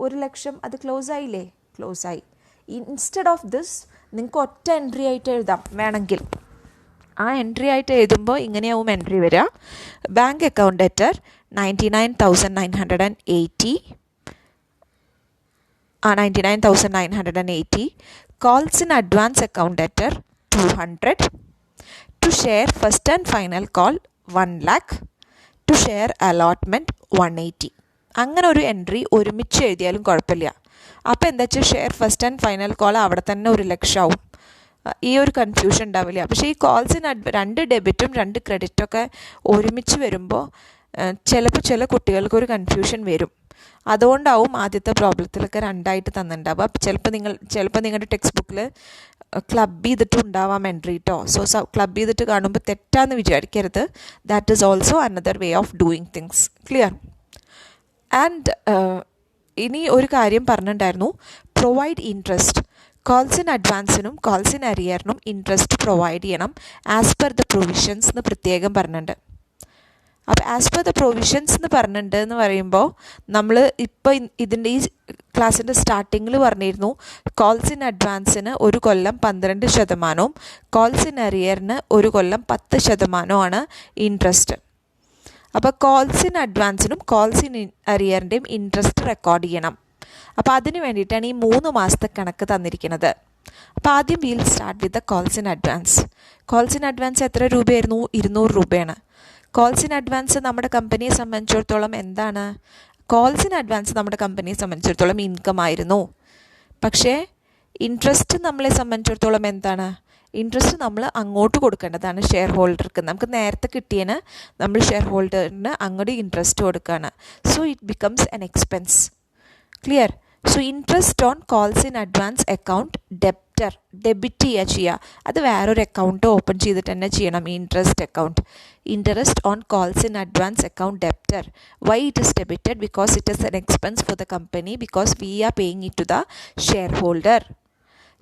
1 ലക്ഷം. അത് ക്ലോസ് ആയില്ലേ? ക്ലോസ് ആയി. ഇൻസ്റ്റെഡ് ഓഫ് ദിസ് നിങ്ങൾക്ക് ഒറ്റ എൻട്രി ആയിട്ട് എഴുതാം വേണമെങ്കിൽ. ആ എൻട്രി ആയിട്ട് എഴുതുമ്പോൾ ഇങ്ങനെയാവും എൻട്രി വരിക. Bank account debtor 99,980. 99,980. Calls in advance account debtor 200. To share first and final call 1 lakh. To share allotment 180. അങ്ങനെ ഒരു എൻട്രി ഒരുമിച്ച് എഴുതിയാലും കുഴപ്പമില്ല. അപ്പോൾ എന്താ വെച്ചാൽ share first and final call അവിടെ തന്നെ 1 ലക്ഷം ആവും. ഈ ഒരു കൺഫ്യൂഷൻ ഉണ്ടാവില്ല. പക്ഷേ ഈ കോൾസിന് 2 ഡെബിറ്റും 2 ക്രെഡിറ്റും ഒക്കെ ഒരുമിച്ച് വരുമ്പോൾ ചിലപ്പോൾ ചില കുട്ടികൾക്കൊരു കൺഫ്യൂഷൻ വരും. അതുകൊണ്ടാവും ആദ്യത്തെ പ്രോബ്ലത്തിലൊക്കെ 2 ആയിട്ട് തന്നിട്ടുണ്ടാവുക. അപ്പോൾ ചിലപ്പോൾ നിങ്ങളുടെ ടെക്സ്റ്റ് ബുക്കിൽ ക്ലബ് ചെയ്തിട്ട് ഉണ്ടാവാം എൻട്രി കേട്ടോ. സോ ക്ലബ് ചെയ്തിട്ട് കാണുമ്പോൾ തെറ്റാന്ന് വിചാരിക്കരുത്. That is also another way of doing things. Clear? And ഇനി ഒരു കാര്യം പറഞ്ഞിട്ടുണ്ടായിരുന്നു, പ്രൊവൈഡ് ഇൻട്രസ്റ്റ്. കോൾസ് ഇൻ അഡ്വാൻസിനും കോൾസ് ഇൻ അരിയറിനും ഇൻട്രസ്റ്റ് പ്രൊവൈഡ് ചെയ്യണം ആസ് പെർ ദ പ്രൊവിഷൻസ് എന്ന് പ്രത്യേകം പറഞ്ഞിട്ടുണ്ട്. അപ്പോൾ ആസ് പെർ ദ പ്രൊവിഷൻസ് എന്ന് പറഞ്ഞിട്ടുണ്ട് എന്ന് പറയുമ്പോൾ നമ്മൾ ഇപ്പോൾ ഇതിൻ്റെ ഈ ക്ലാസ്സിൻ്റെ സ്റ്റാർട്ടിങ്ങിൽ പറഞ്ഞിരുന്നു, കോൾസ് ഇൻ അഡ്വാൻസിന് 1 കൊല്ലം 12%, കോൾസ് ഇൻ അരിയറിന് 1 കൊല്ലം 10% ഇൻട്രസ്റ്റ്. അപ്പോൾ കോൾസ് ഇൻ അഡ്വാൻസിനും കോൾസ് ഇൻ അരിയറിൻ്റെയും ഇൻട്രസ്റ്റ് റെക്കോർഡ് ചെയ്യണം. അപ്പോൾ അതിന് വേണ്ടിയിട്ടാണ് ഈ 3 മാസത്തെ കണക്ക് തന്നിരിക്കുന്നത്. അപ്പോൾ ആദ്യം wheel start with the calls in advance. Calls in advance എത്ര രൂപയായിരുന്നു? 200 രൂപയാണ്. കോൾസ് ഇൻ അഡ്വാൻസ് നമ്മുടെ കമ്പനിയെ സംബന്ധിച്ചിടത്തോളം എന്താണ്? കോൾസ് ഇൻ അഡ്വാൻസ് നമ്മുടെ കമ്പനിയെ സംബന്ധിച്ചിടത്തോളം ഇൻകം ആയിരുന്നു. പക്ഷേ ഇൻട്രസ്റ്റ് നമ്മളെ സംബന്ധിച്ചിടത്തോളം എന്താണ്? ഇൻട്രസ്റ്റ് നമ്മൾ അങ്ങോട്ട് കൊടുക്കേണ്ടതാണ് ഷെയർ ഹോൾഡർക്ക്. നമുക്ക് നേരത്തെ കിട്ടിയതിന് നമ്മൾ ഷെയർ ഹോൾഡറിന് അങ്ങോട്ട് ഇൻട്രസ്റ്റ് കൊടുക്കുകയാണ്. So it becomes an expense. Clear? So interest on calls in advance account debtor debit ചെയ്യുക. അത് വേറൊരു അക്കൗണ്ട് ഓപ്പൺ ചെയ്തിട്ട് തന്നെ ചെയ്യണം. Interest account. Interest on calls in advance account debtor. Why it is debited? Because it is an expense for the company, because we are paying it to the share holder.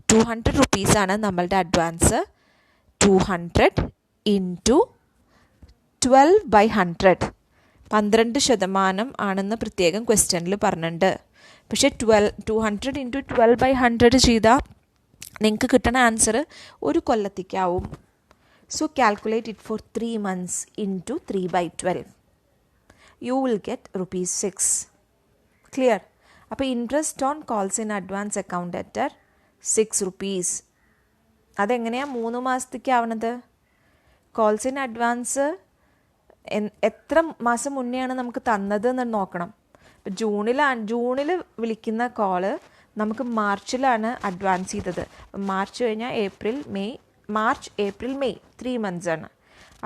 200 റുപ്പീസാണ് നമ്മളുടെ advance. 200 into 12/100 12% ആണെന്ന് പ്രത്യേകം ക്വസ്റ്റ്യനിൽ പറഞ്ഞിട്ടുണ്ട്. പക്ഷേ 200 into 12/100 ചെയ്താൽ നിങ്ങൾക്ക് കിട്ടുന്ന ആൻസർ ഒരു കൊല്ലത്തേക്കാവും. So calculate it for 3 months into 3/12. You will get ₹6. Clear? അപ്പോൾ interest on calls in advance account debtor ₹6. അതെങ്ങനെയാണ് 3 മാസത്തേക്ക് ആവണത്? കോൾസ് ഇൻ അഡ്വാൻസ് എത്ര മാസം മുന്നെയാണ് നമുക്ക് തന്നത് എന്ന് നോക്കണം. ഇപ്പം ജൂണിൽ വിളിക്കുന്ന കോള് നമുക്ക് മാർച്ചിലാണ് അഡ്വാൻസ് ചെയ്തത്. മാർച്ച് കഴിഞ്ഞാൽ മാർച്ച് ഏപ്രിൽ മെയ് 3 months ആണ്.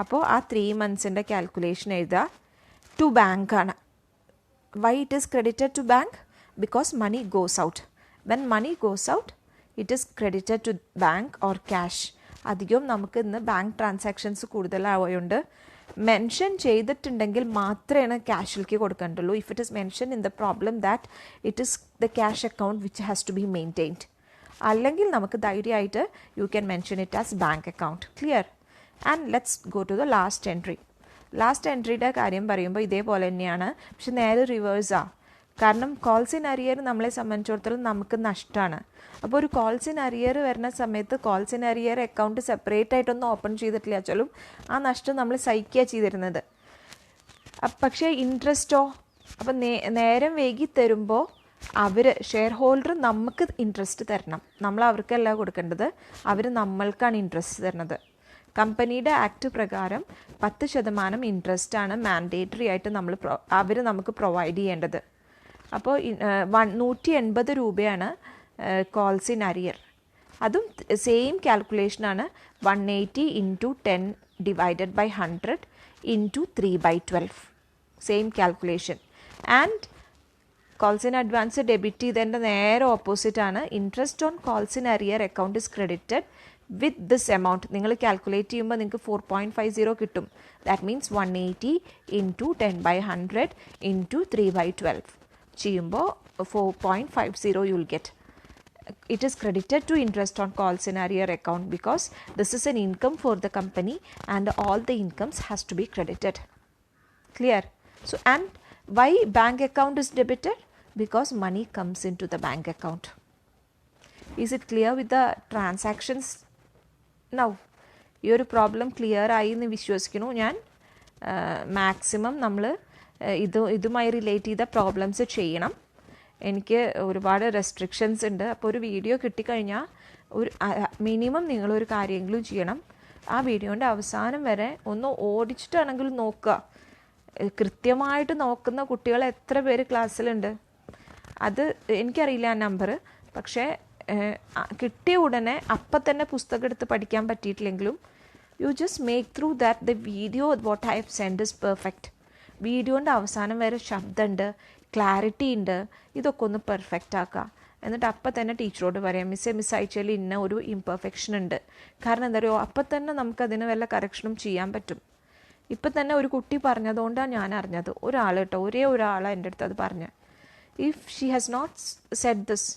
അപ്പോൾ ആ 3 monthsൻ്റെ കാൽക്കുലേഷൻ എഴുതുക. ടു ബാങ്ക് ആണ്. Why it is credited to bank? Because money goes out. When money goes out it is credited to bank or cash. അധികവും നമുക്ക് ഇന്ന് ബാങ്ക് ട്രാൻസാക്ഷൻസ് കൂടുതലായതുകൊണ്ട് മെൻഷൻ ചെയ്തിട്ടുണ്ടെങ്കിൽ മാത്രമേ ക്യാഷിലേക്ക് കൊടുക്കേണ്ടുള്ളൂ. If it is mention in the problem that it is the cash account which has to be maintained. അല്ലെങ്കിൽ നമുക്ക് ധൈര്യമായിട്ട് you can mention it as bank account. Clear? And let's go to the last entry. Last എൻട്രിയുടെ കാര്യം പറയുമ്പോൾ ഇതേപോലെ തന്നെയാണ്, പക്ഷെ നേരെ റിവേഴ്സാണ്. കാരണം കോൾസ് ഇൻ അരിയർ നമ്മളെ സംബന്ധിച്ചിടത്തോളം നമുക്ക് നഷ്ടമാണ്. അപ്പോൾ ഒരു കോൾസ് ഇൻ അരിയർ വരുന്ന സമയത്ത് calls in arrear account separate ആയിട്ടൊന്നും ഓപ്പൺ ചെയ്തിട്ടില്ല വെച്ചാലും ആ നഷ്ടം നമ്മൾ സഹിക്കുക ചെയ്തിരുന്നത്. പക്ഷേ ഇൻട്രസ്റ്റോ? അപ്പം നേരം വൈകി തരുമ്പോൾ ഷെയർ ഹോൾഡർ നമുക്ക് ഇൻട്രസ്റ്റ് തരണം. നമ്മൾ അവർക്കല്ല കൊടുക്കേണ്ടത്, അവർ നമ്മൾക്കാണ് ഇൻട്രസ്റ്റ് തരുന്നത്. കമ്പനിയുടെ ആക്ട് പ്രകാരം 10% ഇൻട്രസ്റ്റാണ് മാൻഡേറ്ററി ആയിട്ട് അവർ നമുക്ക് പ്രൊവൈഡ് ചെയ്യേണ്ടത്. അപ്പോൾ 180 രൂപയാണ് കോൾസ് ഇൻ അരിയർ. അതും സെയിം കാൽക്കുലേഷനാണ്. 180 into 10 divided by 100 into 3/12. Same calculation. And calls in advance debit ചെയ്തതിൻ്റെ നേരെ ഓപ്പോസിറ്റാണ് interest on calls in arrear account is credited with this amount. നിങ്ങൾ കാൽക്കുലേറ്റ് ചെയ്യുമ്പോൾ നിങ്ങൾക്ക് 4.50 കിട്ടും. ദാറ്റ് മീൻസ് 180 ഇൻറ്റു 10/100 ഇൻറ്റു 3/12 ചെയ്യുമ്പോൾ 4.50 U will get. It is credited to interest on calls in arrear account because this is an income for the company and all the incomes has to be credited. Clear? So, and why bank account is debited? Because money comes into the bank account. Is it clear with the transactions? Now, your problem clear ആയി എന്ന് വിശ്വസിക്കുന്നു ഞാൻ. Maximum നമ്മൾ ഇതുമായി relate ചെയ്ത problems ചെയ്യണം. എനിക്ക് ഒരുപാട് റെസ്ട്രിക്ഷൻസ് ഉണ്ട്. അപ്പോൾ ഒരു വീഡിയോ കിട്ടിക്കഴിഞ്ഞാൽ മിനിമം നിങ്ങളൊരു കാര്യമെങ്കിലും ചെയ്യണം. ആ വീഡിയോൻ്റെ അവസാനം വരെ ഒന്ന് ഓടിച്ചിട്ടാണെങ്കിലും നോക്കുക. കൃത്യമായിട്ട് നോക്കുന്ന കുട്ടികൾ എത്ര പേര് ക്ലാസ്സിലുണ്ട്? അത് എനിക്കറിയില്ല ആ നമ്പർ. പക്ഷേ കിട്ടിയ ഉടനെ അപ്പം തന്നെ പുസ്തകം എടുത്ത് പഠിക്കാൻ പറ്റിയിട്ടില്ലെങ്കിലും you just make through that the video what I have send is perfect. വീഡിയോൻ്റെ അവസാനം വരെ ശബ്ദമുണ്ട്, ക്ലാരിറ്റി ഉണ്ട്, ഇതൊക്കെ ഒന്ന് പെർഫെക്റ്റ് ആക്കുക. എന്നിട്ട് അപ്പം തന്നെ ടീച്ചറോട് പറയാം, മിസ് അയച്ചാൽ ഇന്ന ഒരു ഇംപെർഫെക്ഷൻ ഉണ്ട്. കാരണം എന്താ പറയുക, അപ്പം തന്നെ നമുക്കതിന് വല്ല കറക്ഷനും ചെയ്യാൻ പറ്റും. ഇപ്പം തന്നെ ഒരു കുട്ടി പറഞ്ഞതുകൊണ്ടാണ് ഞാൻ അറിഞ്ഞത്. ഒരാൾ കേട്ടോ, ഒരേ ഒരാളാണ് എൻ്റെ അടുത്ത് അത് പറഞ്ഞത്. If she has not said this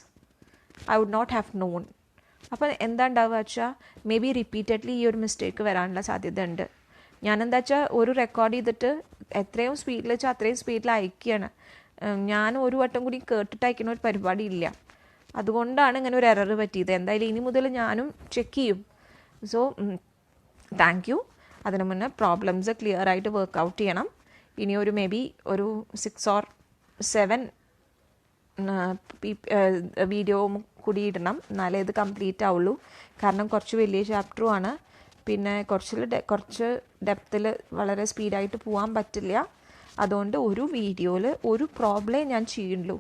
I would not have known. അപ്പം എന്താ ഉണ്ടാവുക വെച്ചാൽ മേ ബി റിപ്പീറ്റഡ്ലി ഈ ഒരു മിസ്റ്റേക്ക് വരാനുള്ള സാധ്യത ഉണ്ട്. ഞാനെന്താ വെച്ചാൽ ഒരു റെക്കോർഡ് ചെയ്തിട്ട് എത്രയും സ്പീഡിൽ വെച്ചാൽ അത്രയും സ്പീഡിൽ അയക്കുകയാണ്. ഞാൻ ഒരു വട്ടം കൂടി കേട്ടിട്ട് അയക്കുന്ന ഒരു പരിപാടി ഇല്ല. അതുകൊണ്ടാണ് ഇങ്ങനെ ഒരു എറർ പറ്റിയത്. എന്തായാലും ഇനി മുതൽ ഞാനും ചെക്ക് ചെയ്യും. So thank you. അതിന് മുന്നേ പ്രോബ്ലംസ് ക്ലിയർ ആയിട്ട് വർക്കൗട്ട് ചെയ്യണം. ഇനി ഒരു മേ ബി ഒരു 6 or 7 വീഡിയോ കൂടി ഇടണം, എന്നാലേ ഇത് കംപ്ലീറ്റ് ആവുള്ളൂ. കാരണം കുറച്ച് വലിയ ചാപ്റ്ററുമാണ്. പിന്നെ കുറച്ച് ഡെപ്തിൽ വളരെ സ്പീഡായിട്ട് പോകാൻ പറ്റില്ല. അതുകൊണ്ട് ഒരു വീഡിയോയിൽ ഒരു പ്രോബ്ലമേ ഞാൻ ചെയ്യുള്ളൂ.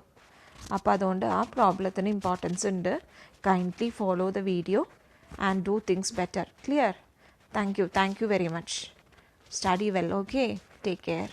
അപ്പോൾ അതുകൊണ്ട് ആ പ്രോബ്ലത്തിന് ഇമ്പോർട്ടൻസ് ഉണ്ട്. Kindly follow the video and do things better. Clear? Thank you very much. Study well, okay? Take care.